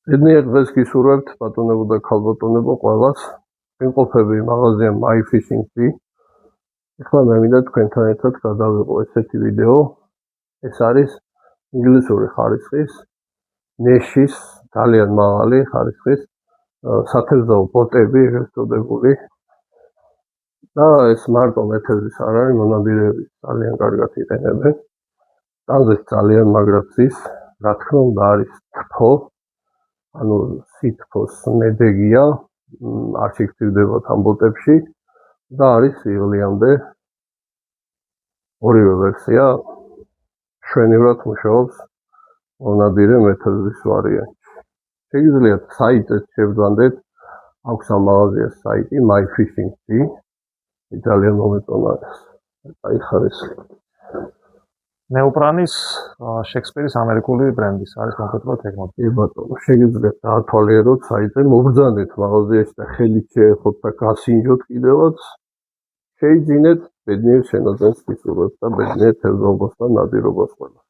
ბედნიერ დღეს გისურვებთ, ბატონებო და ქალბატონებო ყველას. ვიმყოფები მაღაზია My Fishing Tea. ეხლა მე მინდა თქვენთან ერთად გადავიღო ესეთი ვიდეო. ეს არის ინგლისური ხარისხის, ნეშის, ძალიან მაღალი ხარისხის სათევზაო ბოტები, ეგრეთ წოდებული. და ეს მარტო მეთევზის არ არის, მონადირეები ძალიან კარგად იყენებენ. ტანზეც ძალიან მაგრად ზის, რა თქმა უნდა არის თფო, ანუ სითფოს მედეგია, არ შეგრძივდებათ ამ ბოტებში და არის სიღლიამდე. ორივე ვერსია შვენივრად მუშაობს მონადირე მეთევზის ვარიანტში. შეგიძლიათ საიტზე შევძანდეთ, აქვს ამ მაღაზიას საიტი My Fishing Tea. ძალიან მომეწონა აი ხარისხი. ნეოპრანის შექსპირის ამერიკული ბრენდის არის კონკრეტულად ეგ კი ბატონო, შეგიძლიათ დაათვალიეროთ საიტზე, მობრძანდეთ მაღაზიაში და ხელით შეეხოთ და გასინჯოთ კიდევაც. შეიძინეთ ბედნიერ შენაძენს გისურვებთ და ბედნიერ თევზაობას და ნადირობას ყველას.